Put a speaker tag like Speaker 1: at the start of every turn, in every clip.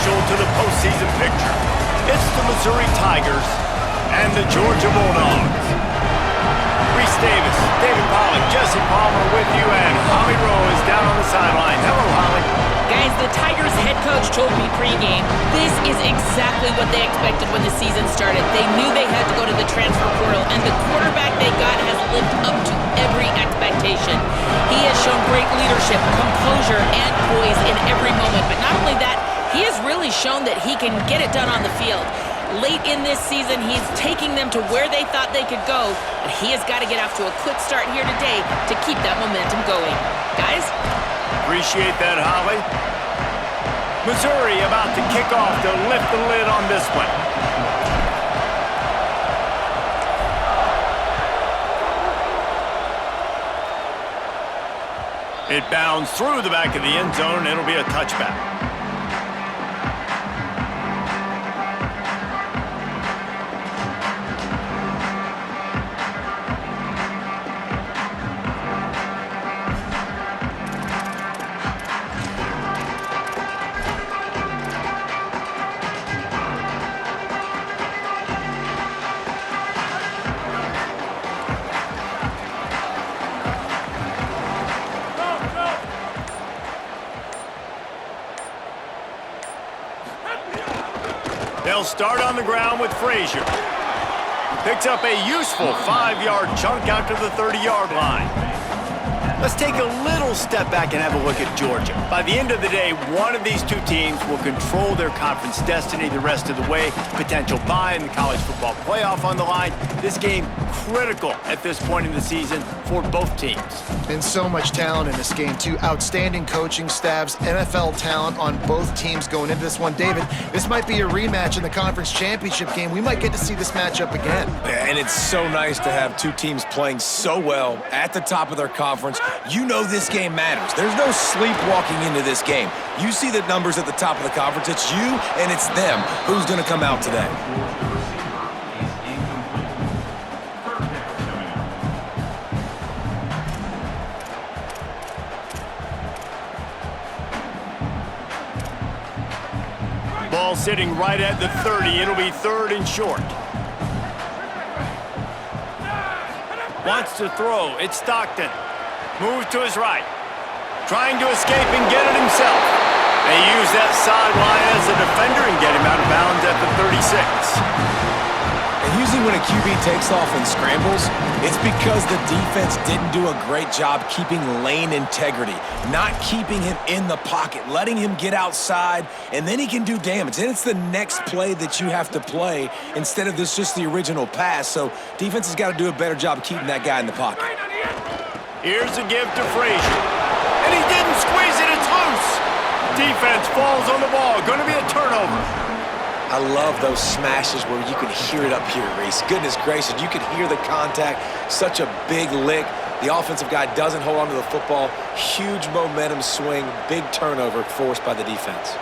Speaker 1: crucial to the postseason picture. It's the Missouri Tigers and the Georgia Bulldogs. Reese Davis, David Pollack, Jesse Palmer with you, and Holly Rowe is down on the sideline. Hello, Holly.
Speaker 2: Guys, the Tigers head coach told me pregame, this is exactly what they expected when the season started. They knew they had to go to the transfer portal, and the quarterback they got has lived up to every expectation. He has shown great leadership, composure, and poise in every moment. But not only that, he has really shown that he can get it done on the field. Late in this season, he's taking them to where they thought they could go, but he has got to get off to a quick start here today to keep that momentum going. Guys?
Speaker 1: Appreciate that, Holly. Missouri about to kick off to lift the lid on this one. It bounds through the back of the end zone, and it'll be a touchback. They'll start on the ground with Frazier. Picks up a useful 5-yard chunk out to the 30-yard line. Let's take a little step back and have a look at Georgia. By the end of the day, one of these two teams will control their conference destiny the rest of the way. Potential bye in the college football playoff on the line. This game critical at this point in the season for both teams.
Speaker 3: And so much talent in this game, too. Outstanding coaching staffs, NFL talent on both teams going into this one. David, this might be a rematch in the conference championship game. We might get to see this matchup again.
Speaker 4: Yeah, and it's so nice to have two teams playing so well at the top of their conference. You know this game matters. There's no sleepwalking into this game. You see the numbers at the top of the conference. It's you and it's them. Who's going to come out today?
Speaker 1: Ball sitting right at the 30. It'll be 3rd and short. Wants to throw. It's Stockton. Moves to his right. Trying to escape and get it himself. They use that sideline as a defender and get him out of bounds at the 36.
Speaker 4: And usually when a QB takes off and scrambles, it's because the defense didn't do a great job keeping lane integrity, not keeping him in the pocket, letting him get outside, and then he can do damage. And it's the next play that you have to play instead of this just the original pass. So defense has got to do a better job keeping that guy in the pocket.
Speaker 1: Here's a give to Frazier. And he didn't squeeze it. It's loose. Defense falls on the ball. Going to be a turnover.
Speaker 4: I love those smashes where you can hear it up here, Reese. Goodness gracious, you can hear the contact. Such a big lick. The offensive guy doesn't hold on to the football. Huge momentum swing. Big turnover forced by the defense.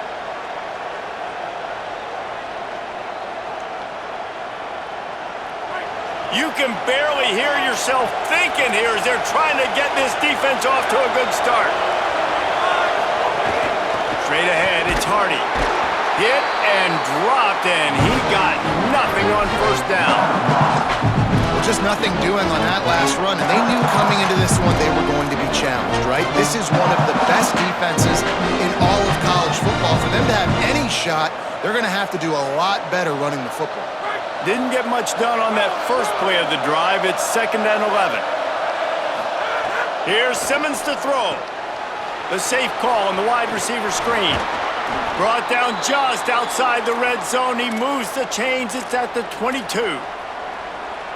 Speaker 1: You can barely hear yourself thinking here as they're trying to get this defense off to a good start. Straight ahead, it's Hardy. Hit and dropped, and he got nothing on 1st down.
Speaker 3: Well, just nothing doing on that last run, and they knew coming into this one they were going to be challenged, right? This is one of the best defenses in all of college football. For them to have any shot, they're going to have to do a lot better running the football.
Speaker 1: Didn't get much done on that first play of the drive. It's 2nd and 11. Here's Simmons to throw. The safe call on the wide receiver screen. Brought down just outside the red zone. He moves the chains. It's at the 22.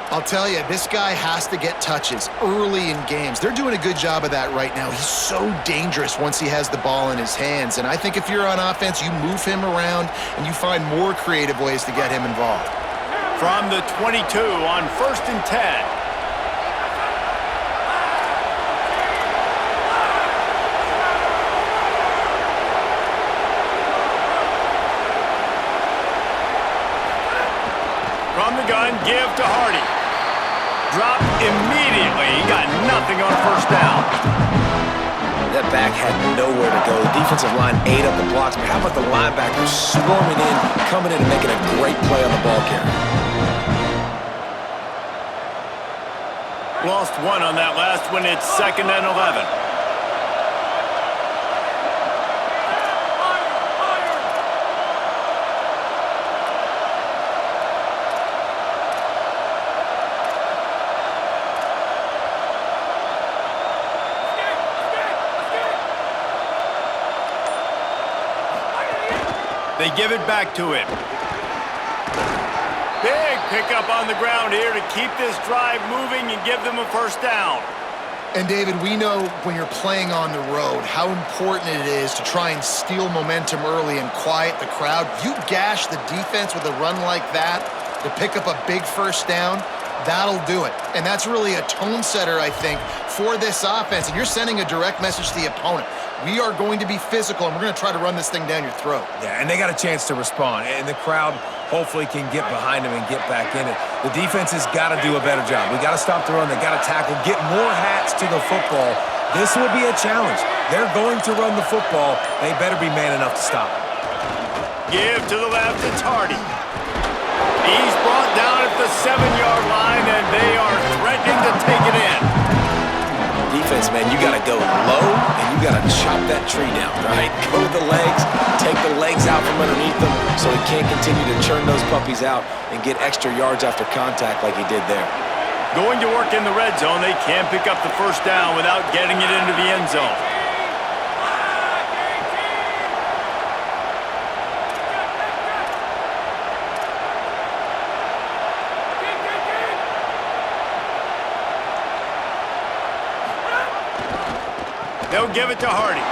Speaker 3: I'll tell you, this guy has to get touches early in games. They're doing a good job of that right now. He's so dangerous once he has the ball in his hands. And I think if you're on offense, you move him around and you find more creative ways to get him involved.
Speaker 1: From the 22 on 1st and 10. From the gun, give to Hardy. Drop immediately. He got nothing on 1st down.
Speaker 4: That back had nowhere to go. The defensive line ate up the blocks, but how about the linebackers swarming in, coming in and making a great play on the ball carrier?
Speaker 1: Lost one on that last one. It's 2nd and 11. They give it back to him. Big pickup on the ground here to keep this drive moving and give them a first down.
Speaker 3: And David, we know when you're playing on the road how important it is to try and steal momentum early and quiet the crowd. You gash the defense with a run like that to pick up a big first down, that'll do it. And that's really a tone setter, I think, for this offense. And you're sending a direct message to the opponent. We are going to be physical, and we're going to try to run this thing down your throat.
Speaker 4: Yeah, and they got a chance to respond, and the crowd hopefully can get behind them and get back in it. The defense has got to do a better job. We got to stop the run. They got to tackle, get more hats to the football. This will be a challenge. They're going to run the football. They better be man enough to stop it.
Speaker 1: Give to the left, it's Hardy. He's brought down at the 7-yard line, and they are threatening to take it in.
Speaker 4: Defense, man, you got to go low, and you got to chop that tree down, right? Go with the legs, take the legs out from underneath them so he can't continue to churn those puppies out and get extra yards after contact like he did there.
Speaker 1: Going to work in the red zone, they can't pick up the first down without getting it into the end zone. They'll give it to Hardy.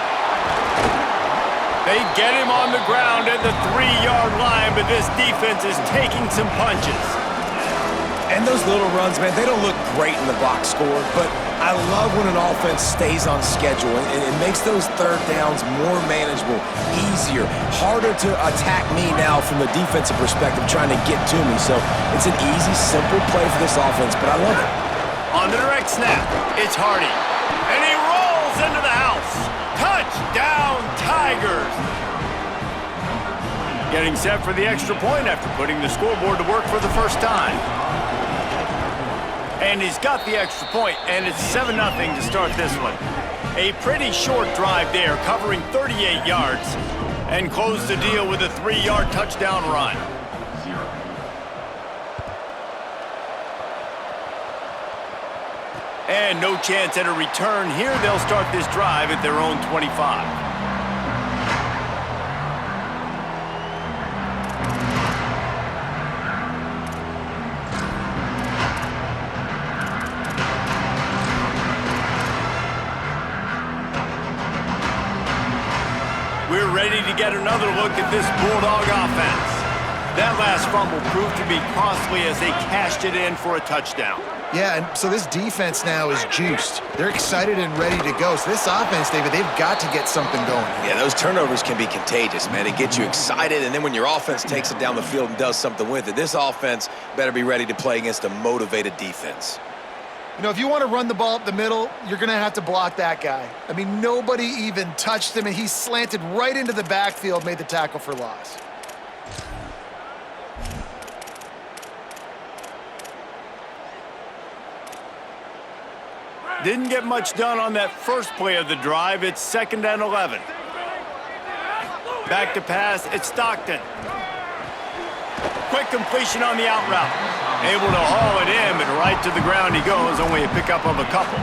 Speaker 1: They get him on the ground at the 3-yard line, but this defense is taking some punches.
Speaker 4: And those little runs, man, they don't look great in the box score, but I love when an offense stays on schedule, and it makes those third downs more manageable, easier, harder to attack me now from the defensive perspective trying to get to me. So it's an easy, simple play for this offense, but I love it.
Speaker 1: On the direct snap, it's Hardy. And he rolls into the house. Touchdown, Tigers. Getting set for the extra point after putting the scoreboard to work for the first time. And he's got the extra point, and it's 7-0 to start this one. A pretty short drive there, covering 38 yards, and close the deal with a 3-yard touchdown run. And no chance at a return here. They'll start this drive at their own 25. We're ready to get another look at this Bulldog offense. That last fumble proved to be costly as they cashed it in for a touchdown.
Speaker 3: Yeah, and so this defense now is juiced. They're excited and ready to go. So this offense, David, they've got to get something going.
Speaker 4: Yeah, those turnovers can be contagious, man. It gets you excited, and then when your offense takes it down the field and does something with it, this offense better be ready to play against a motivated defense.
Speaker 3: You know, if you want to run the ball up the middle, you're going to have to block that guy. I mean, nobody even touched him, and he slanted right into the backfield, made the tackle for loss.
Speaker 1: Didn't get much done on that first play of the drive. It's 2nd and 11. Back to pass, it's Stockton. Quick completion on the out route. Able to haul it in, but right to the ground he goes, only a pickup of a couple.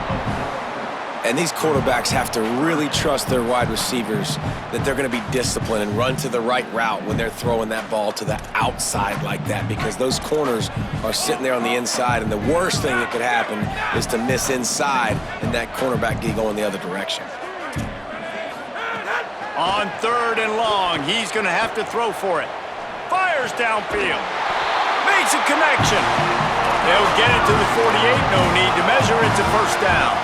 Speaker 4: And these quarterbacks have to really trust their wide receivers that they're going to be disciplined and run to the right route when they're throwing that ball to the outside like that, because those corners are sitting there on the inside, and the worst thing that could happen is to miss inside and that cornerback get going the other direction.
Speaker 1: On 3rd and long, he's going to have to throw for it. Fires downfield. Makes a connection. They'll get it to the 48. No need to measure. It's a first down.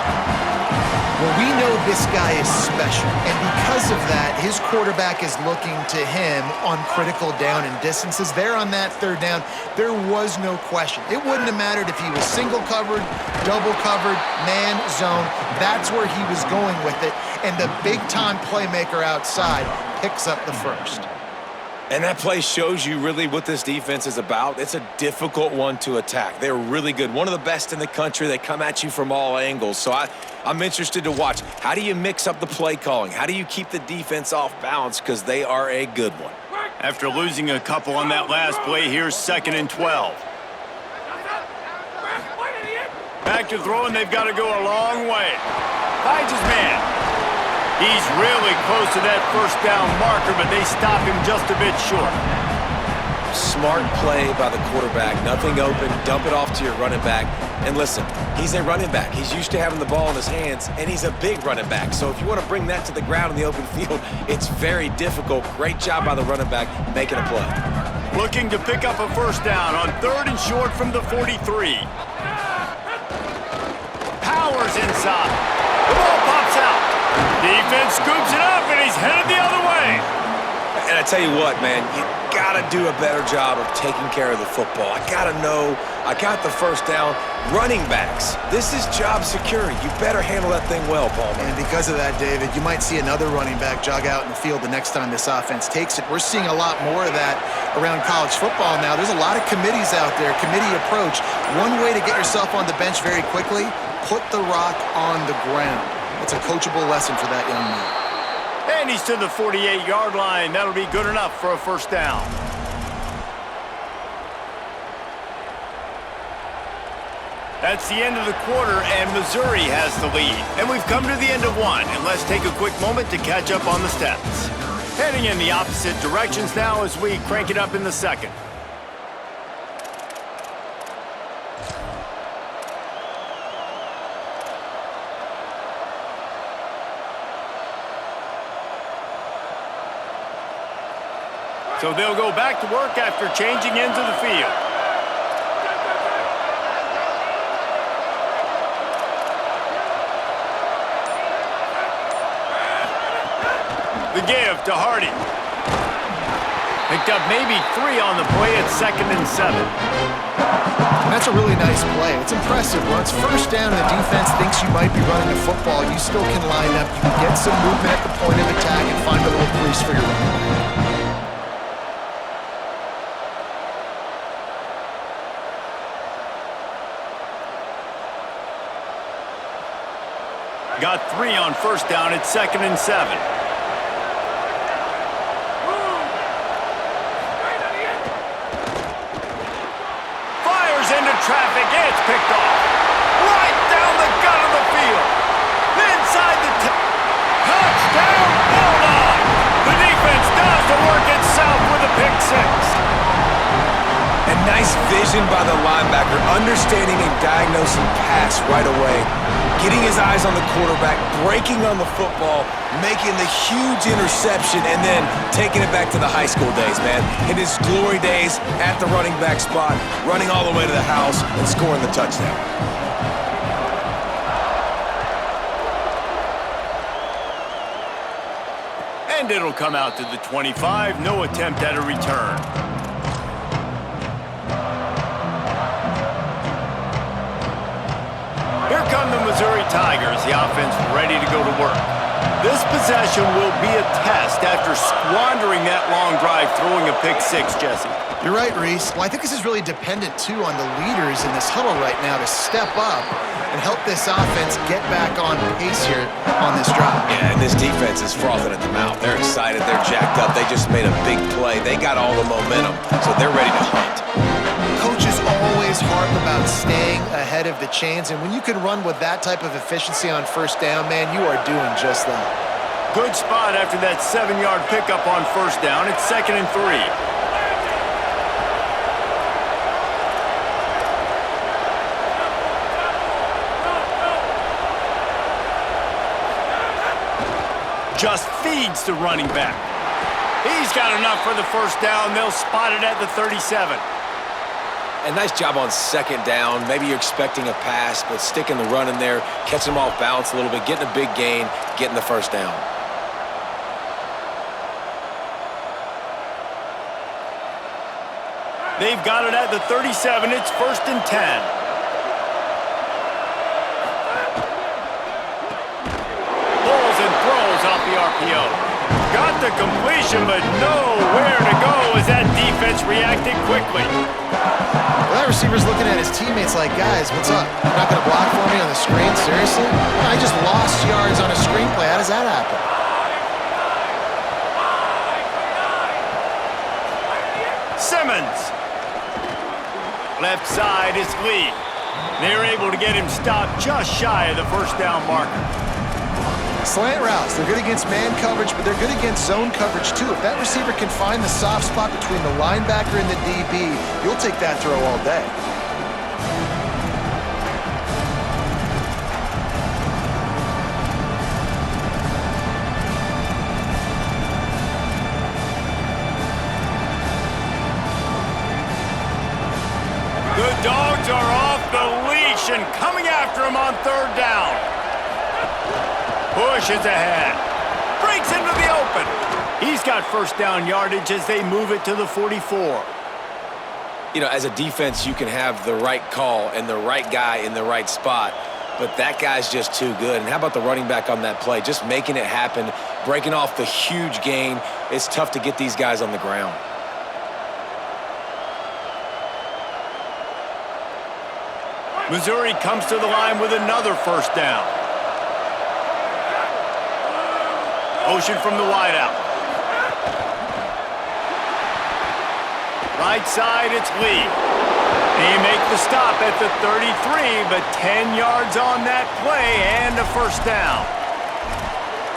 Speaker 3: Well, we know this guy is special, and because of that, his quarterback is looking to him on critical down and distances. There on that third down, there was no question. It wouldn't have mattered if he was single covered, double covered, man, zone. That's where he was going with it, and the big-time playmaker outside picks up the first.
Speaker 4: And that play shows you really what this defense is about. It's a difficult one to attack. They're really good. One of the best in the country. They come at you from all angles. So I'm interested to watch. How do you mix up the play calling? How do you keep the defense off balance? Because they are a good one.
Speaker 1: After losing a couple on that last play, here's 2nd and 12. Back to throwing, they've got to go a long way. Finds his man. He's really close to that first down marker, but they stop him just a bit short.
Speaker 4: Smart play by the quarterback. Nothing open. Dump it off to your running back. And listen, he's a running back. He's used to having the ball in his hands, and he's a big running back. So if you want to bring that to the ground in the open field, it's very difficult. Great job by the running back making a play.
Speaker 1: Looking to pick up a first down on 3rd and short from the 43. Powers inside. The ball pops out. Defense scoops it up, and he's headed the other way.
Speaker 4: And I tell you what, man, you got to do a better job of taking care of the football. I got to know I got the first down. Running backs, this is job security. You better handle that thing well, Paul.
Speaker 3: And because of that, David, you might see another running back jog out in the field the next time this offense takes it. We're seeing a lot more of that around college football now. There's a lot of committees out there, committee approach. One way to get yourself on the bench very quickly, put the rock on the ground. It's a coachable lesson for that young man.
Speaker 1: And he's to the 48-yard line. That'll be good enough for a first down. That's the end of the quarter, and Missouri has the lead. And we've come to the end of one, and let's take a quick moment to catch up on the stats. Heading in the opposite directions now as we crank it up in the second. So they'll go back to work after changing into the field. The give to Hardy. Picked up maybe 3 on the play at 2nd and 7.
Speaker 3: That's a really nice play. It's impressive. Once first down, the defense thinks you might be running a football. You still can line up. You can get some movement at the point of attack and find a little crease for your running back.
Speaker 1: Got 3 on first down at 2nd and 7. Fires into traffic. It's picked off. Right down the gut of the field. Inside the touchdown Bulldog. The defense does the work itself with a pick 6.
Speaker 4: And nice vision by the linebacker, understanding and diagnosing pass right away. Getting his eyes on the quarterback, breaking on the football, making the huge interception, and then taking it back to the high school days, man. In his glory days at the running back spot, running all the way to the house and scoring the touchdown.
Speaker 1: And it'll come out to the 25. No attempt at a return. Here come the Missouri Tigers, the offense ready to go to work. This possession will be a test after squandering that long drive throwing a pick 6, Jesse.
Speaker 3: You're right, Reese. Well, I think this is really dependent, too, on the leaders in this huddle right now to step up and help this offense get back on pace here on this drive.
Speaker 4: Yeah, and this defense is frothing at the mouth. They're excited. They're jacked up. They just made a big play. They got all the momentum, so they're ready to hunt.
Speaker 3: Coaches always harp about staying ahead of the chains, and when you can run with that type of efficiency on first down, man, you are doing just that.
Speaker 1: Good spot after that 7-yard pickup on first down. It's 2nd and 3. Just feeds the running back. He's got enough for the first down. They'll spot it at the 37.
Speaker 4: And nice job on second down. Maybe you're expecting a pass, but sticking the run in there, catching them off balance a little bit, getting a big gain, getting the first down.
Speaker 1: They've got it at the 37. It's 1st and 10. Pulls and throws off the RPO. Got the completion, but nowhere to go as that defense reacted quickly.
Speaker 3: Well, that receiver's looking at his teammates like, guys, what's up? You're not going to block for me on the screen? Seriously? I just lost yards on a screenplay. How does that happen?
Speaker 1: Simmons. Left side is Lee. They're able to get him stopped just shy of the first down marker.
Speaker 3: Slant routes, they're good against man coverage, but they're good against zone coverage too. If that receiver can find the soft spot between the linebacker and the DB, you'll take that throw all day.
Speaker 1: The Dogs are off the leash and coming after him on 3rd down. Pushes ahead. Breaks into the open. He's got first down yardage as they move it to the 44.
Speaker 4: You know, as a defense, you can have the right call and the right guy in the right spot, but that guy's just too good. And how about the running back on that play? Just making it happen, breaking off the huge gain. It's tough to get these guys on the ground.
Speaker 1: Missouri comes to the line with another first down. Motion from the wideout. Right side, it's Lee. They make the stop at the 33, but 10 yards on that play and a first down.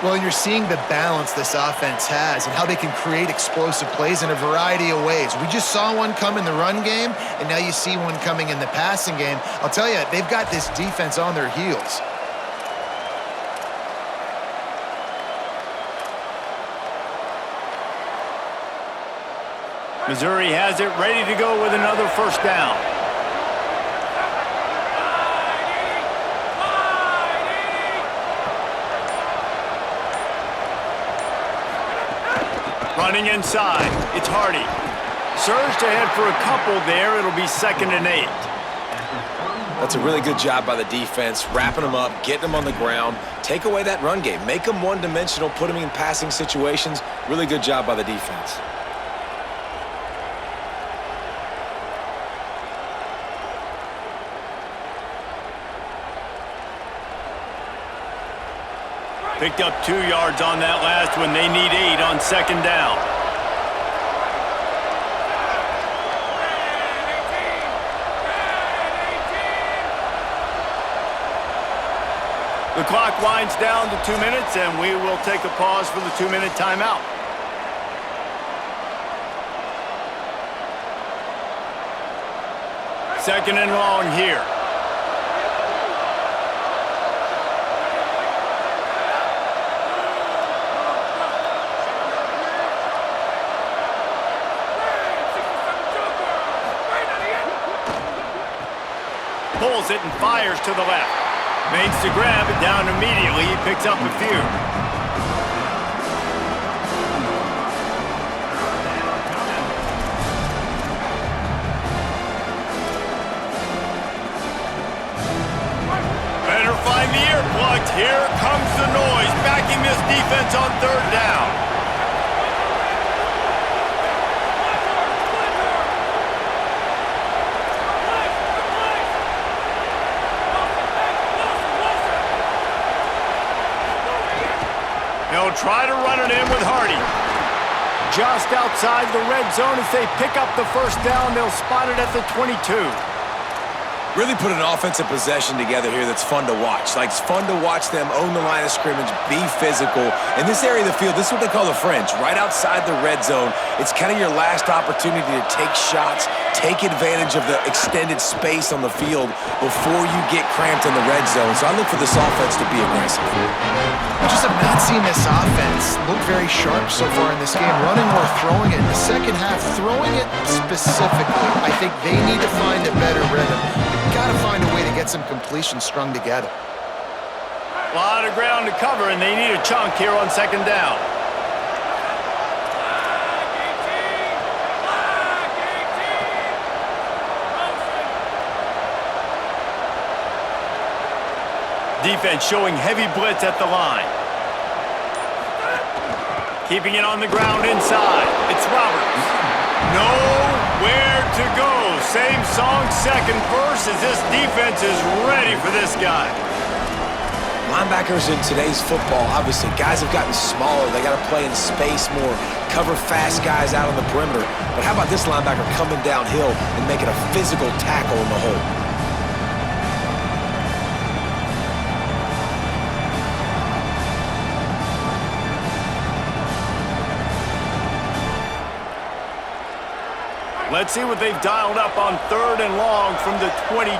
Speaker 3: Well, and you're seeing the balance this offense has and how they can create explosive plays in a variety of ways. We just saw one come in the run game, and now you see one coming in the passing game. I'll tell you, they've got this defense on their heels.
Speaker 1: Missouri has it ready to go with another first down. Running inside, it's Hardy. Surged ahead for a couple there. It'll be 2nd and 8.
Speaker 4: That's a really good job by the defense, wrapping them up, getting them on the ground, take away that run game, make them one-dimensional, put them in passing situations. Really good job by the defense.
Speaker 1: Picked up 2 yards on that last one. They need 8 on 2nd down. The clock winds down to 2 minutes, and we will take a pause for the 2-minute timeout. Second and long here. Pulls it and fires to the left. Makes the grab it down immediately. He picks up a few. Better find the earplugs. Here comes the noise, backing this defense on 3rd down. They'll try to run it in with Hardy. Just outside the red zone as they pick up the first down. They'll spot it at the 22.
Speaker 4: Really put an offensive possession together here that's fun to watch. Like, it's fun to watch them own the line of scrimmage, be physical. In this area of the field, this is what they call the fringe, right outside the red zone. It's kind of your last opportunity to take shots, take advantage of the extended space on the field before you get cramped in the red zone. So I look for this offense to be aggressive.
Speaker 3: I just have not seen this offense look very sharp so far in this game, running or throwing it. In the second half, throwing it specifically, I think they need to find a better rhythm. They've got to find a way to get some completions strung together.
Speaker 1: A lot of ground to cover, and they need a chunk here on second down. Defense showing heavy blitz at the line. Keeping it on the ground inside. It's Roberts. Nowhere to go. Same song, second verse, as this defense is ready for this guy.
Speaker 4: Linebackers in today's football, obviously, guys have gotten smaller. They got to play in space more, cover fast guys out on the perimeter. But how about this linebacker coming downhill and making a physical tackle in the hole?
Speaker 1: Let's see what they've dialed up on third and long from the 22.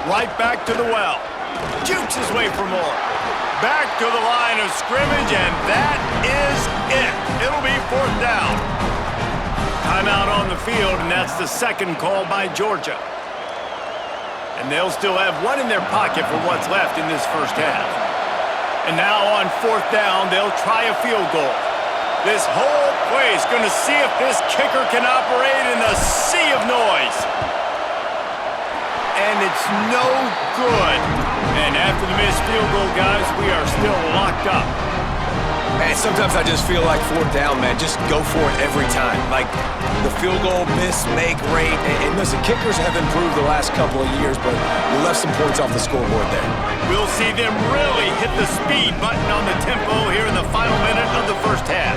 Speaker 1: Right back to the well. Jukes his way for more. Back to the line of scrimmage, and that is it. It'll be fourth down. Timeout on the field, and that's the second call by Georgia. And they'll still have one in their pocket for what's left in this first half. And now on fourth down, they'll try a field goal. This whole place going to see if this kicker can operate in the sea of noise. And it's no good. And after the missed field goal, guys, we are still locked up.
Speaker 4: Man, sometimes I just feel like fourth down, man. Just go for it every time. Like the field goal miss, make rate. And listen, kickers have improved the last couple of years, but we left some points off the scoreboard there.
Speaker 1: We'll see them really hit the speed button on the tempo here in the final minute of the first half.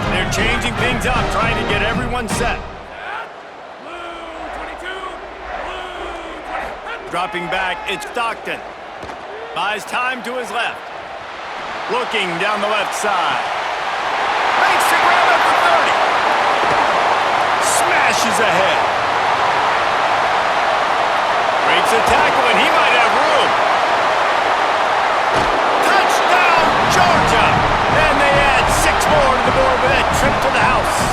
Speaker 1: They're changing things up, trying to get everyone set. Dropping back, it's Stockton. Buys time to his left. Looking down the left side. Makes the grab at the 30. Smashes ahead. Breaks a tackle, and he might have room. Touchdown, Georgia! And they add 6 more to the board with that trip to the house.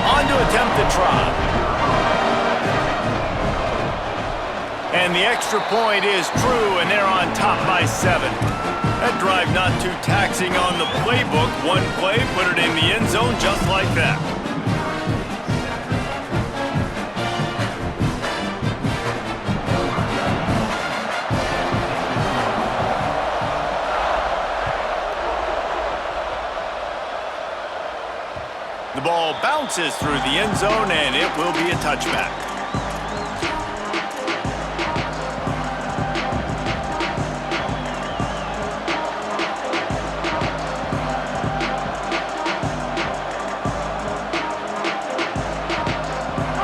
Speaker 1: On to attempt the try. And the extra point is true, and they're on top by 7. That drive not too taxing on the playbook. One play, put it in the end zone just like that. The ball bounces through the end zone, and it will be a touchback.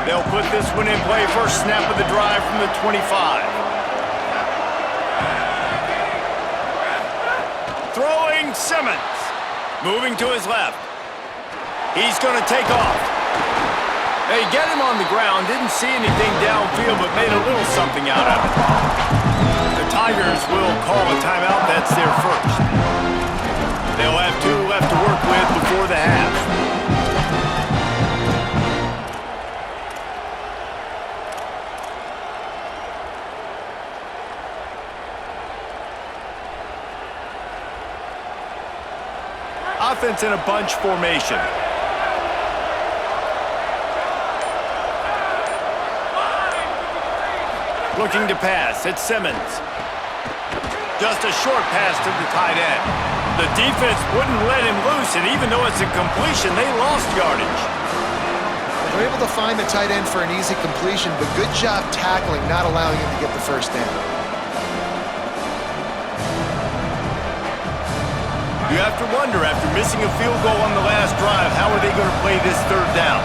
Speaker 1: They'll put this one in play. First snap of the drive from the 25. Throwing Simmons. Moving to his left. He's going to take off. They get him on the ground. Didn't see anything downfield, but made a little something out of it. The Tigers will call a timeout. That's their first. They'll have 2 left to work with before the half. Offense in a bunch formation. Looking to pass. It's Simmons. Just a short pass to the tight end. The defense wouldn't let him loose, and even though it's a completion, they lost yardage.
Speaker 3: They're able to find the tight end for an easy completion, but good job tackling, not allowing him to get the first down.
Speaker 1: You have to wonder, after missing a field goal on the last drive, how are they going to play this third down?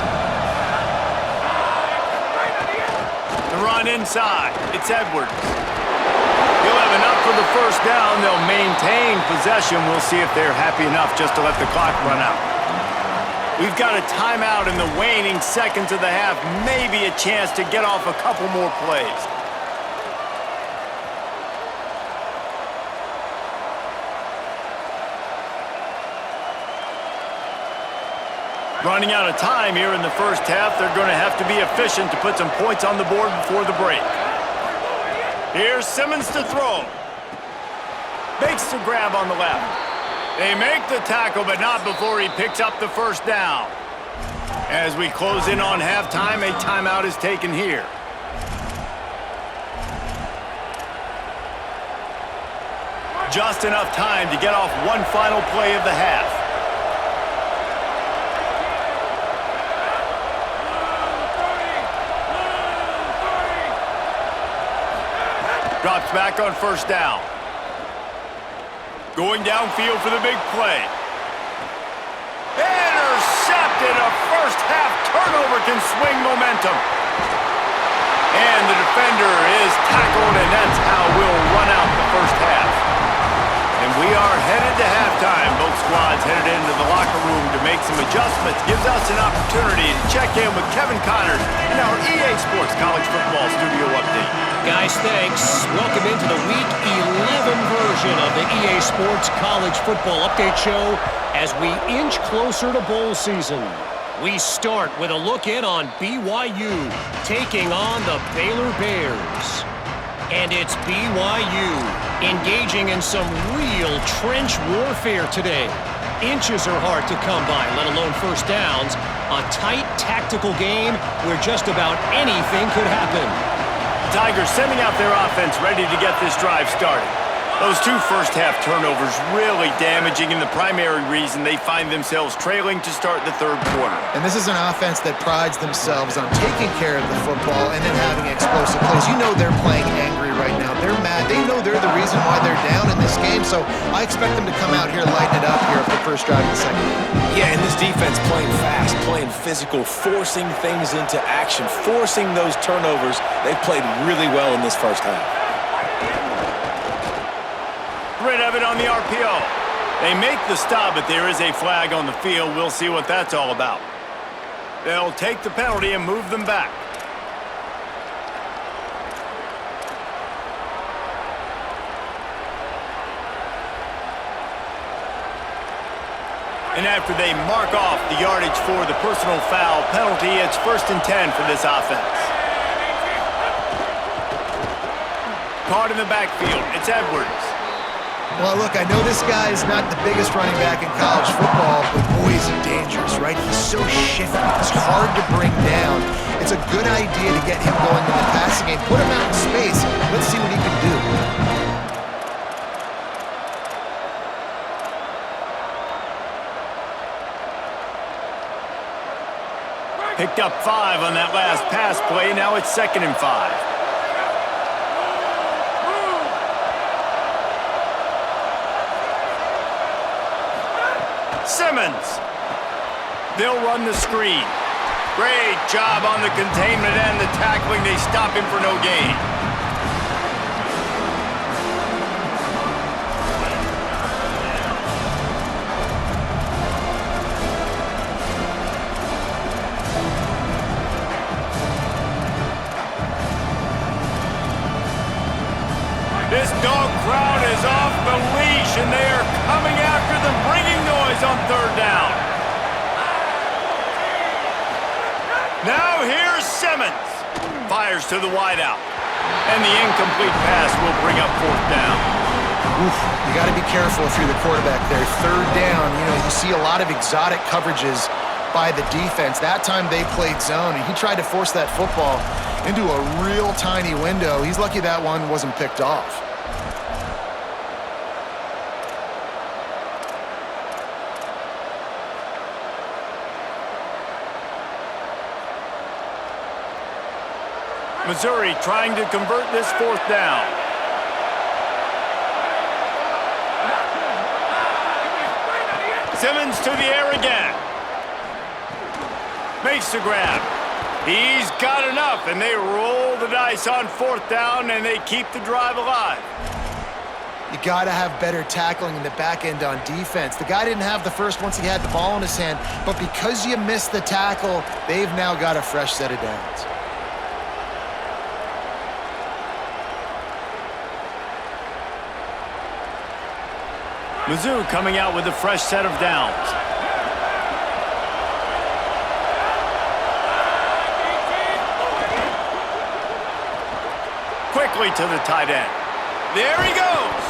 Speaker 1: The run inside. It's Edwards. He'll have enough for the first down. They'll maintain possession. We'll see if they're happy enough just to let the clock run out. We've got a timeout in the waning seconds of the half. Maybe a chance to get off a couple more plays. Running out of time here in the first half. They're going to have to be efficient to put some points on the board before the break. Here's Simmons to throw. Makes the grab on the left. They make the tackle, but not before he picks up the first down. As we close in on halftime, a timeout is taken here. Just enough time to get off one final play of the half. Drops back on first down. Going downfield for the big play. Intercepted! A first half turnover can swing momentum. And the defender is tackled, and that's how we'll run out the first half. And we are headed to halftime. Both squads headed into the locker room to make some adjustments. Gives us an opportunity to check in with Kevin Connors in our EA Sports College Football Studio Update.
Speaker 5: Guys, thanks. Welcome into the Week 11 version of the EA Sports College Football Update Show as we inch closer to bowl season. We start with a look in on BYU taking on the Baylor Bears. And it's BYU engaging in some real trench warfare today. Inches are hard to come by, let alone first downs. A tight tactical game where just about anything could happen.
Speaker 1: Tigers sending out their offense ready to get this drive started. Those two first-half turnovers really damaging, and the primary reason they find themselves trailing to start the third quarter.
Speaker 3: And this is an offense that prides themselves on taking care of the football and then having explosive plays. You know they're playing angry right now. They're mad. They know they're the reason why they're down in this game, so I expect them to come out here, lighten it up here for the first drive of the second half.
Speaker 4: Yeah, and this defense playing fast, playing physical, forcing things into action, forcing those turnovers. They've played really well in this first half.
Speaker 1: Rid of it on the RPO. They make the stop, but there is a flag on the field. We'll see what that's all about. They'll take the penalty and move them back. And after they mark off the yardage for the personal foul penalty, it's 1st and 10 for this offense. Caught in the backfield. It's Edwards.
Speaker 3: Well, look, I know this guy is not the biggest running back in college football, but boy, is he dangerous, right? He's so shifty. He's hard to bring down. It's a good idea to get him going in the passing game. Put him out in space. Let's see what he can do.
Speaker 1: Picked up 5 on that last pass play. Now it's 2nd and 5. Simmons. They'll run the screen. Great job on the containment and the tackling. They stop him for no gain. This dog crowd is off the leash, and they are coming after them, bringing noise on 3rd down. Now here's Simmons. Fires to the wideout. And the incomplete pass will bring up 4th down.
Speaker 3: Oof, you got to be careful if you're the quarterback there. 3rd down, you know, you see a lot of exotic coverages by the defense. That time they played zone, and he tried to force that football into a real tiny window. He's lucky that one wasn't picked off.
Speaker 1: Missouri trying to convert this 4th down. Simmons to the air again. Makes the grab. He's got enough, and they roll the dice on 4th down, and they keep the drive alive.
Speaker 3: You got to have better tackling in the back end on defense. The guy didn't have the first once he had the ball in his hand, but because you missed the tackle, they've now got a fresh set of downs.
Speaker 1: Mizzou coming out with a fresh set of downs. Quickly to the tight end. There he goes.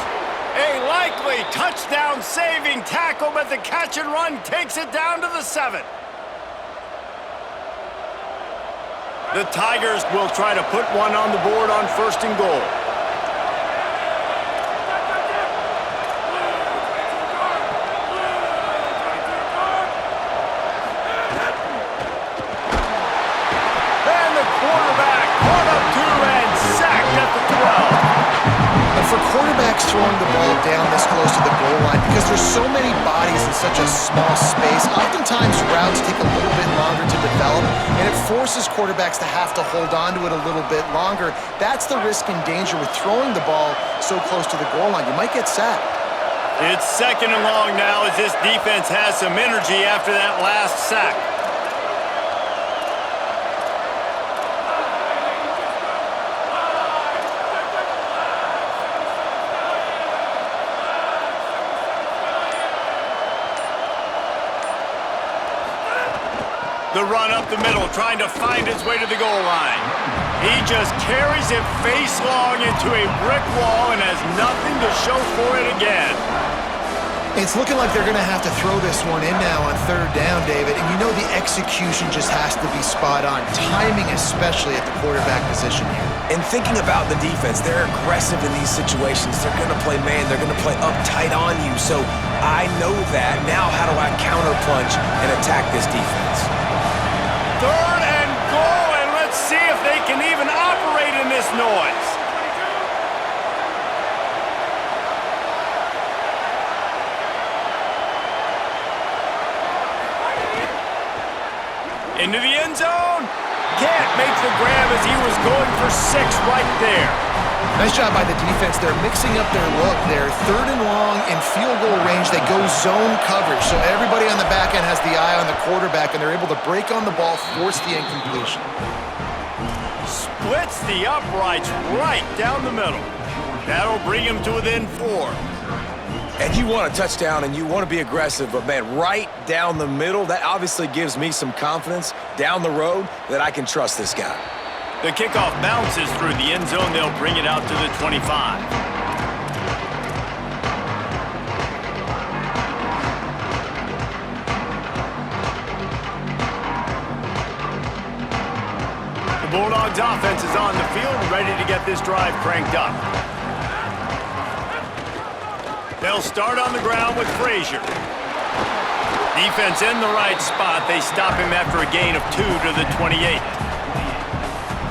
Speaker 1: A likely touchdown-saving tackle, but the catch and run takes it down to the 7. The Tigers will try to put one on the board on 1st and goal. And the quarterback caught up to and sacked at the 12.
Speaker 3: For quarterbacks throwing the ball down this close to the goal line, because there's so many bodies in such a small space, oftentimes routes take a little bit longer to develop, and it forces quarterbacks to have to hold on to it a little bit longer. That's the risk and danger with throwing the ball so close to the goal line. You might get sacked.
Speaker 1: It's 2nd and long now as this defense has some energy after that last sack. The run up the middle, trying to find his way to the goal line. He just carries it face long into a brick wall and has nothing to show for it again.
Speaker 3: It's looking like they're going to have to throw this one in now on 3rd down, David. And you know the execution just has to be spot on. Timing especially at the quarterback position here.
Speaker 4: And thinking about the defense, they're aggressive in these situations. They're going to play man. They're going to play up tight on you. So I know that. Now how do I counterpunch and attack this defense?
Speaker 1: 3rd and goal, and let's see if they can even operate in this noise. Into the end zone. Can't make the grab as he was going for 6 right there.
Speaker 3: Nice job by the defense. They're mixing up their look. They're 3rd and long in field goal range. They go zone coverage, so everybody on the back end has the eye on the quarterback, and they're able to break on the ball, force the incompletion.
Speaker 1: Splits the uprights right down the middle. That'll bring him to within 4.
Speaker 4: And you want a touchdown and you want to be aggressive, but man, right down the middle, that obviously gives me some confidence down the road that I can trust this guy.
Speaker 1: The kickoff bounces through the end zone. They'll bring it out to the 25. The Bulldogs offense is on the field, ready to get this drive cranked up. They'll start on the ground with Frazier. Defense in the right spot. They stop him after a gain of 2 to the 28.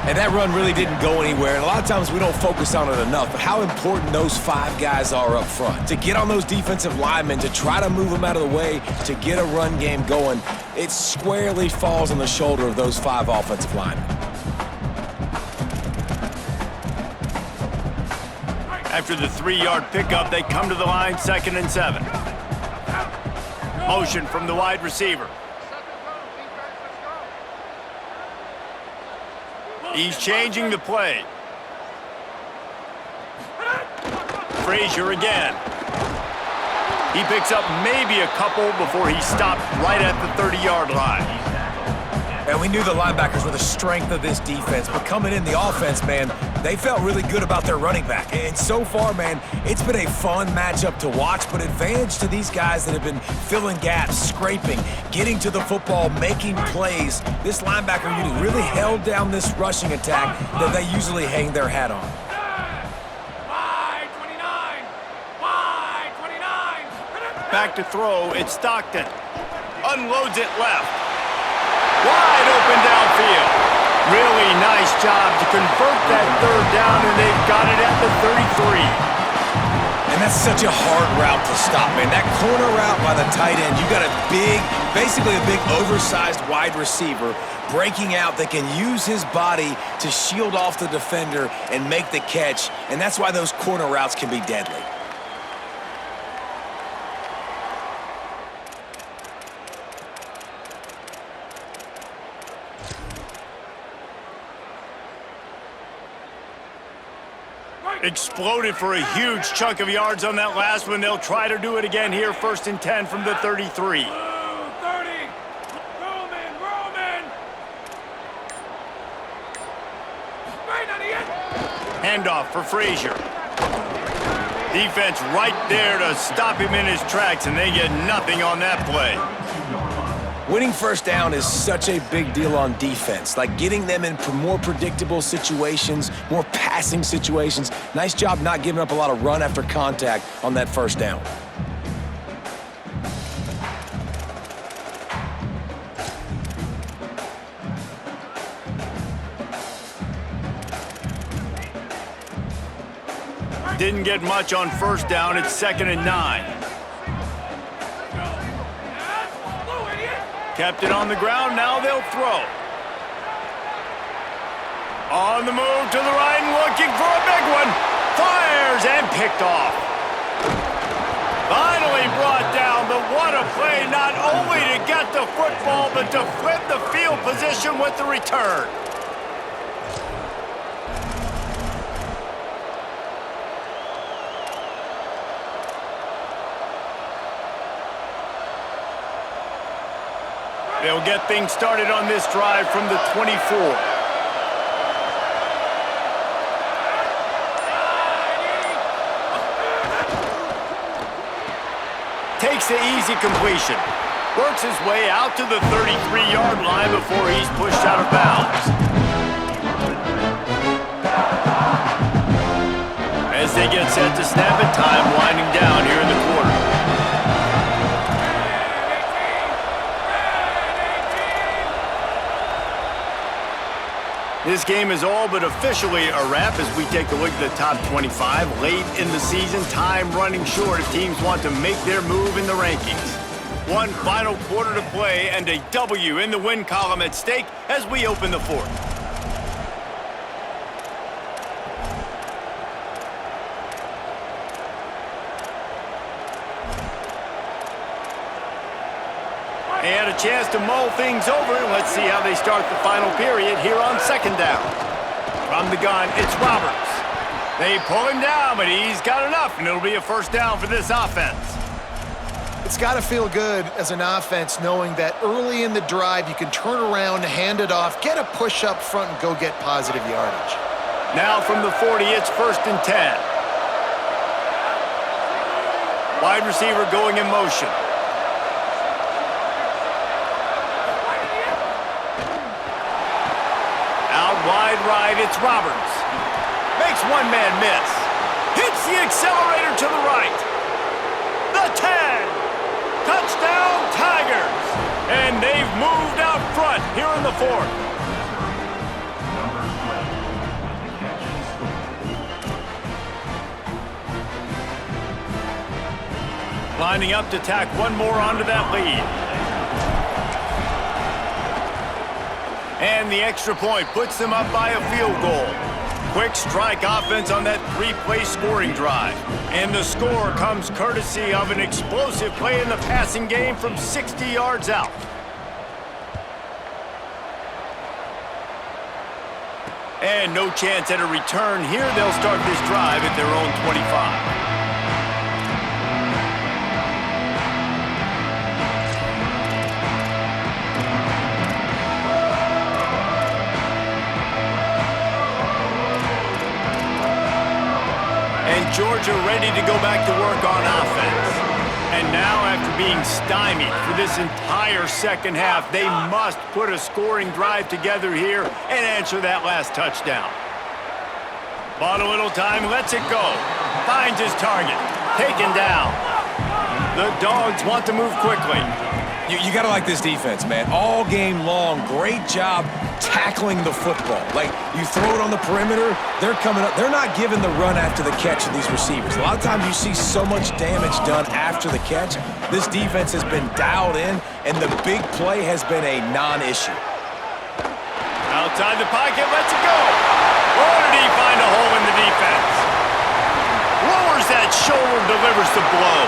Speaker 4: And that run really didn't go anywhere, and a lot of times we don't focus on it enough, but how important those 5 guys are up front. To get on those defensive linemen, to try to move them out of the way, to get a run game going, it squarely falls on the shoulder of those 5 offensive linemen.
Speaker 1: After the 3-yard pickup, they come to the line, 2nd and 7. Motion from the wide receiver. He's changing the play. Frazier again. He picks up maybe a couple before he stopped right at the 30-yard line.
Speaker 4: And we knew the linebackers were the strength of this defense, but coming in the offense, man, they felt really good about their running back. And so far, man, it's been a fun matchup to watch, but advantage to these guys that have been filling gaps, scraping, getting to the football, making plays. This linebacker unit really held down this rushing attack that they usually hang their hat on.
Speaker 1: Back to throw, it's Stockton. Unloads it left. Wide open downfield. Really nice job to convert that 3rd down, and they've got it at the 33.
Speaker 4: And that's such a hard route to stop, man. That corner route by the tight end, you got a big, basically a big oversized wide receiver breaking out that can use his body to shield off the defender and make the catch. And that's why those corner routes can be deadly.
Speaker 1: Exploded for a huge chunk of yards on that last one. They'll try to do it again here, 1st and 10 from the 33.
Speaker 6: 30. Roman. Right on the end.
Speaker 1: Handoff for Frazier. Defense right there to stop him in his tracks, and they get nothing on that play.
Speaker 4: Winning first down is such a big deal on defense, like getting them in more predictable situations, more passing situations. Nice job not giving up a lot of run after contact on that first down.
Speaker 1: Didn't get much on first down. It's 2nd and 9. Kept it on the ground, now they'll throw. On the move to the right and looking for a big one. Fires and picked off. Finally brought down, but what a play, not only to get the football, but to flip the field position with the return. They'll get things started on this drive from the 24. Takes the easy completion. Works his way out to the 33-yard line before he's pushed out of bounds. As they get set to snap it, time winding down here in the quarter. This game is all but officially a wrap as we take a look at the top 25. Late in the season, time running short if teams want to make their move in the rankings. One final quarter to play and a W in the win column at stake as we open the fourth. They had a chance to mull things over. Let's see how they start the final period here on 2nd down. From the gun, it's Roberts. They pull him down, but he's got enough, and it'll be a first down for this offense.
Speaker 3: It's got to feel good as an offense knowing that early in the drive you can turn around, hand it off, get a push up front, and go get positive yardage.
Speaker 1: Now from the 40, it's 1st and 10. Wide receiver going in motion. Wide right, it's Roberts. Makes one man miss. Hits the accelerator to the right. The 10. Touchdown, Tigers. And they've moved out front here in the 4th. Lining up to tack one more onto that lead. And the extra point puts them up by a field goal. Quick strike offense on that 3-play scoring drive. And the score comes courtesy of an explosive play in the passing game from 60 yards out. And no chance at a return here. They'll start this drive at their own 25. Georgia ready to go back to work on offense. And now, after being stymied for this entire second half, they must put a scoring drive together here and answer that last touchdown. Bought a little time, lets it go. Finds his target. Taken down. The Dogs want to move quickly.
Speaker 4: You got to like this defense, man. All game long, great job tackling the football. Like, you throw it on the perimeter, they're coming up. They're not giving the run after the catch to these receivers. A lot of times you see so much damage done after the catch. This defense has been dialed in, and the big play has been a non-issue.
Speaker 1: Outside the pocket, lets it go. Oh, did he find a hole in the defense? Lowers that shoulder, delivers the blow.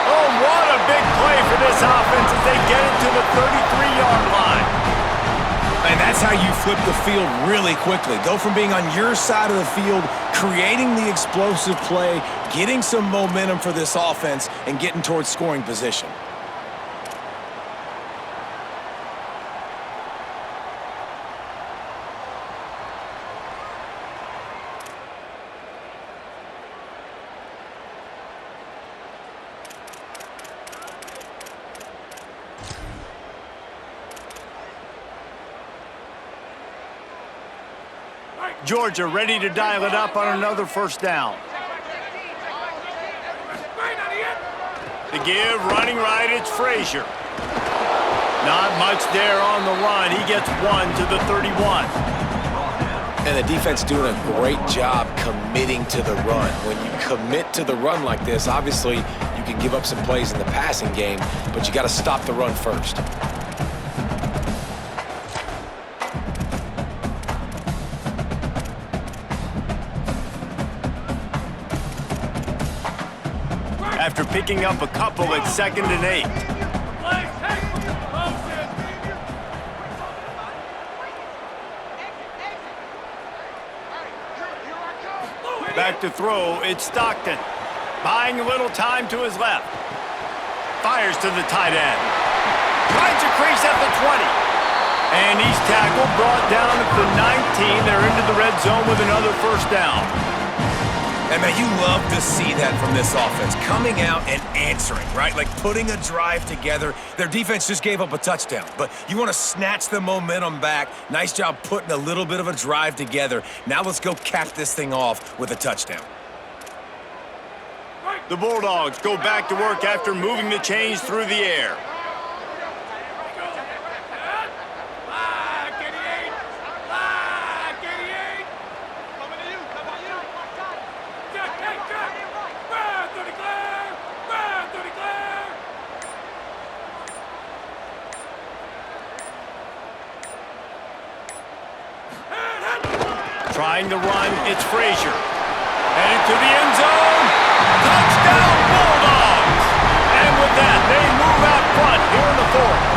Speaker 1: Oh, what a big play for this offense as they get it to the 33-yard line.
Speaker 4: And that's how you flip the field really quickly. Go from being on your side of the field, creating the explosive play, getting some momentum for this offense, and getting towards scoring position.
Speaker 1: Georgia ready to dial it up on another first down. The give, running right, it's Frazier. Not much there on the run. He gets 1 to the 31.
Speaker 4: And the defense doing a great job committing to the run. When you commit to the run like this, obviously you can give up some plays in the passing game, but you got to stop the run first.
Speaker 1: After picking up a couple at 2nd and 8. Back to throw, it's Stockton. Buying a little time to his left. Fires to the tight end. Finds a crease at the 20. And he's tackled, brought down at the 19. They're into the red zone with another first down.
Speaker 4: And, man, you love to see that from this offense. Coming out and answering, right? Like putting a drive together. Their defense just gave up a touchdown. But you want to snatch the momentum back. Nice job putting a little bit of a drive together. Now let's go cap this thing off with a touchdown.
Speaker 1: The Bulldogs go back to work after moving the chains through the air. Trying to run, it's Frazier. Headed to the end zone. Touchdown, Bulldogs! And with that, they move out front here in the 4th.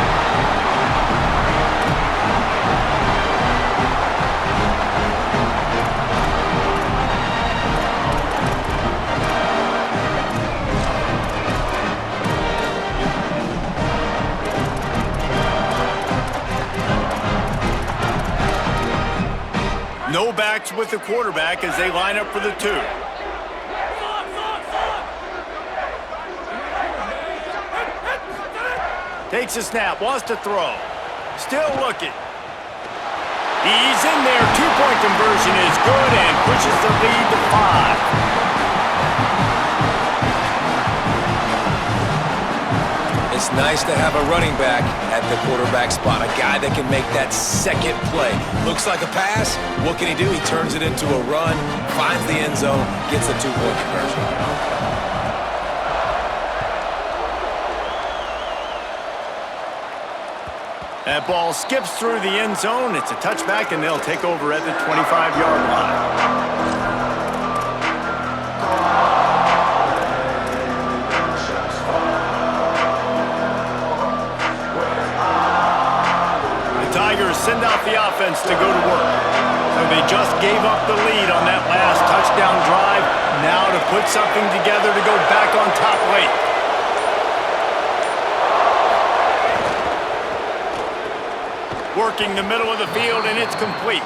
Speaker 1: No backs with the quarterback as they line up for the 2. Takes a snap, wants to throw. Still looking. He's in there. 2-point conversion is good and pushes the lead to 5.
Speaker 4: It's nice to have a running back at the quarterback spot, a guy that can make that second play. Looks like a pass. What can he do? He turns it into a run, finds the end zone, gets a 2-point conversion.
Speaker 1: That ball skips through the end zone. It's a touchback, and they'll take over at the 25-yard line. Tigers send out the offense to go to work. So they just gave up the lead on that last touchdown drive. Now to put something together to go back on top late. Working the middle of the field, and it's complete.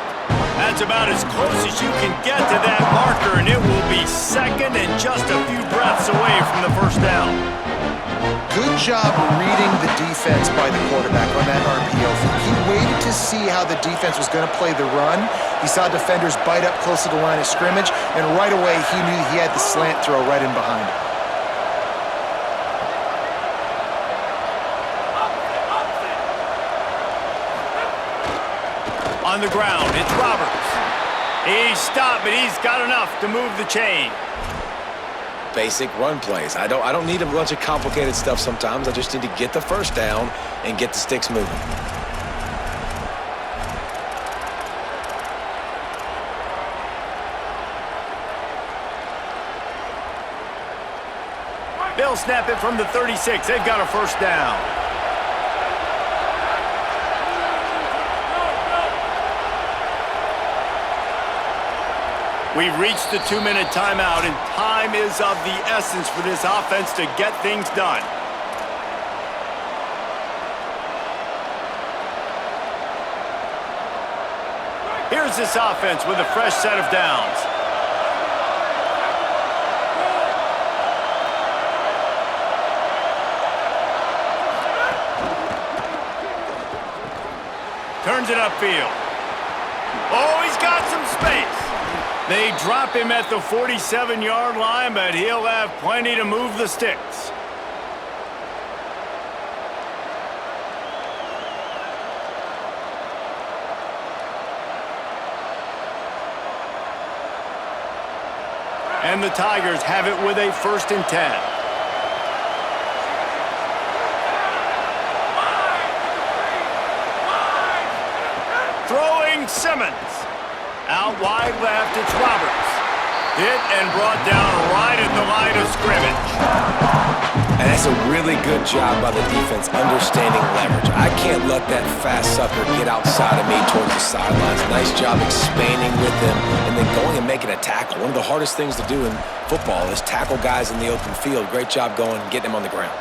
Speaker 1: That's about as close as you can get to that marker, and it will be 2nd and just a few breaths away from the first down.
Speaker 3: Good job reading the defense by the quarterback on that RPO. He waited to see how the defense was going to play the run. He saw defenders bite up close to the line of scrimmage, and right away he knew he had the slant throw right in behind.
Speaker 1: On the ground, it's Roberts. He's stopped, but he's got enough to move the chain.
Speaker 4: Basic run plays. I don't need a bunch of complicated stuff sometimes. I just need to get the first down and get the sticks moving.
Speaker 1: They'll snap it from the 36. They've got a first down. We've reached the 2-minute timeout, and time is of the essence for this offense to get things done. Here's this offense with a fresh set of downs. Turns it upfield. Oh, he's got some space. They drop him at the 47-yard line, but he'll have plenty to move the sticks. And the Tigers have it with a 1st and 10. Throwing Simmons. Out wide left, it's Roberts. Hit and brought down right at the line of scrimmage.
Speaker 4: And that's a really good job by the defense understanding leverage. I can't let that fast sucker get outside of me towards the sidelines. Nice job expanding with him and then going and making a tackle. One of the hardest things to do in football is tackle guys in the open field. Great job going and getting him on the ground.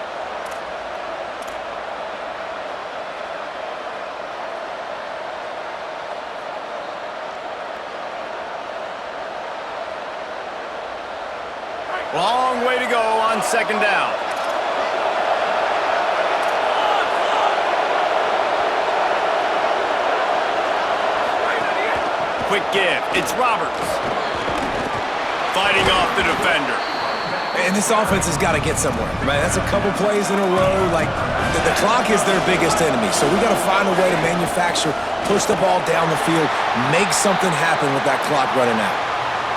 Speaker 1: Long way to go on 2nd down. Quick give. It's Roberts. Fighting off the defender.
Speaker 4: And this offense has got to get somewhere. Man, that's a couple plays in a row. Like, the clock is their biggest enemy. So we got to find a way to manufacture, push the ball down the field, make something happen with that clock running out.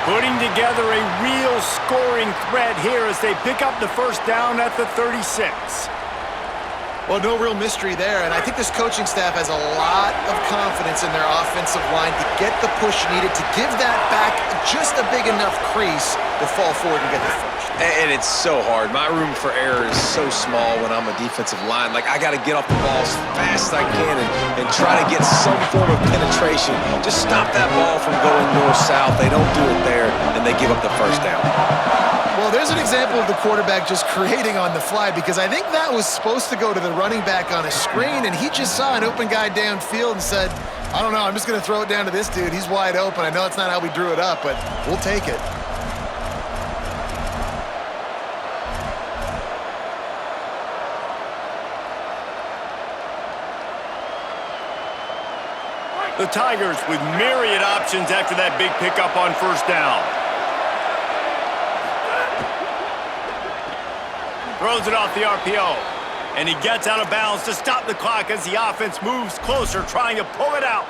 Speaker 1: Putting together a real scoring threat here as they pick up the 1st down at the 36.
Speaker 3: Well, no real mystery there, and I think this coaching staff has a lot of confidence in their offensive line to get the push needed to give that back just a big enough crease to fall forward and get the first.
Speaker 4: And it's so hard. My room for error is so small when I'm a defensive line. Like, I got to get off the ball as fast as I can and try to get some form of penetration. Just stop that ball from going north-south. They don't do it there, and they give up the 1st down.
Speaker 3: Well, there's an example of the quarterback just creating on the fly, because I think that was supposed to go to the running back on a screen, and he just saw an open guy downfield and said, I don't know, I'm just going to throw it down to this dude. He's wide open. I know it's not how we drew it up, but we'll take it.
Speaker 1: The Tigers with myriad options after that big pickup on 1st down. Throws it off the RPO. And he gets out of bounds to stop the clock as the offense moves closer, trying to pull it out.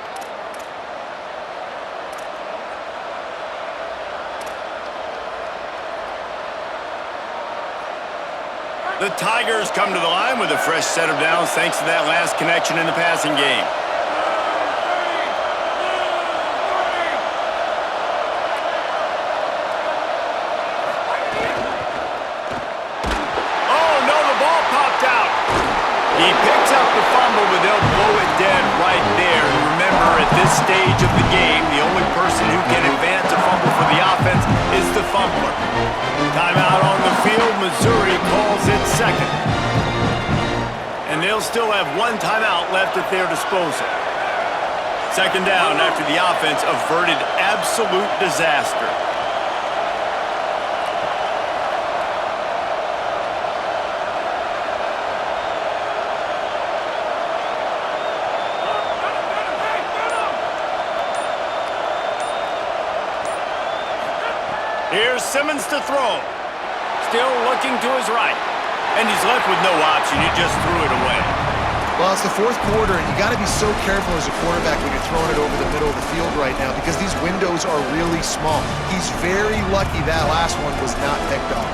Speaker 1: The Tigers come to the line with a fresh set of downs thanks to that last connection in the passing game. He picks up the fumble, but they'll blow it dead right there. And remember, at this stage of the game, the only person who can advance a fumble for the offense is the fumbler. Timeout on the field. Missouri calls it 2nd. And they'll still have 1 timeout left at their disposal. 2nd down after the offense averted absolute disaster. Here's Simmons to throw. Still looking to his right. And he's left with no option. He just threw it away.
Speaker 3: Well, it's the fourth quarter, and you got to be so careful as a quarterback when you're throwing it over the middle of the field right now because these windows are really small. He's very lucky that last one was not picked off.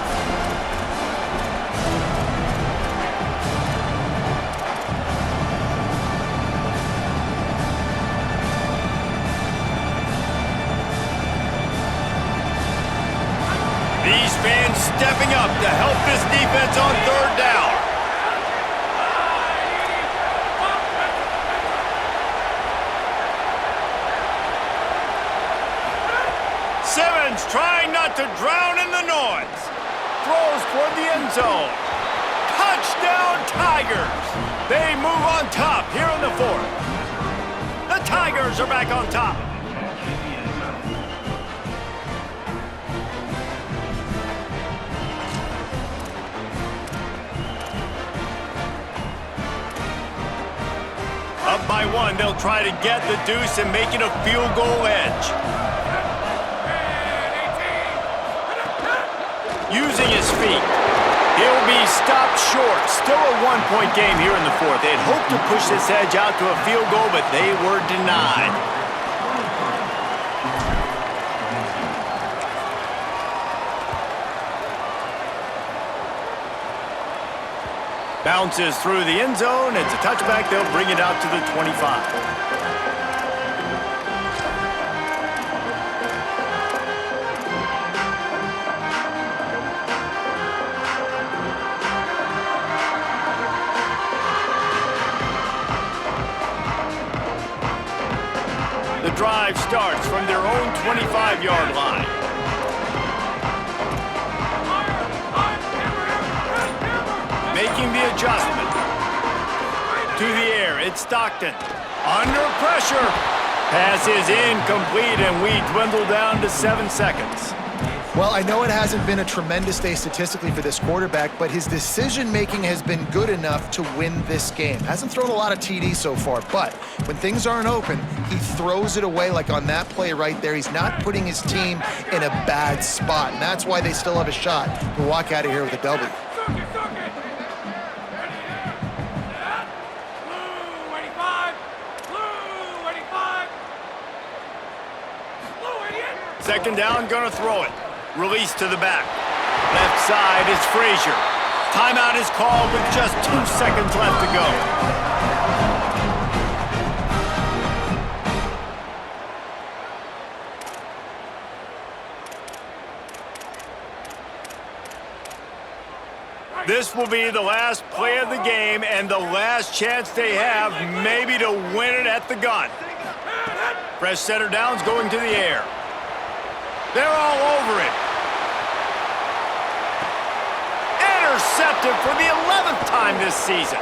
Speaker 1: These fans stepping up to help this defense on third down. Simmons trying not to drown in the noise. Throws toward the end zone. Touchdown Tigers. They move on top here in the fourth. The Tigers are back on top. Up by one, they'll try to get the deuce and make it a field goal edge. Using his feet. He'll be stopped short. Still a one-point game here in the fourth. They'd hoped to push this edge out to a field goal, but they were denied. Bounces through the end zone. It's a touchback. They'll bring it out to the 25. The drive starts from their own 25-yard line. Making the adjustment. To the air, it's Stockton. Under pressure. Pass is incomplete, and we dwindle down to 7 seconds.
Speaker 3: Well, I know it hasn't been a tremendous day statistically for this quarterback, but his decision-making has been good enough to win this game. Hasn't thrown a lot of TDs so far, but when things aren't open, he throws it away like on that play right there. He's not putting his team in a bad spot, and that's why they still have a shot to walk out of here with a W.
Speaker 1: Second down, gonna throw it. Release to the back. Left side is Frazier. Timeout is called with just 2 seconds left to go. This will be the last play of the game and the last chance they have maybe to win it at the gun. Fresh center down's going to the air. They're all over it. Intercepted for the 11th time this season.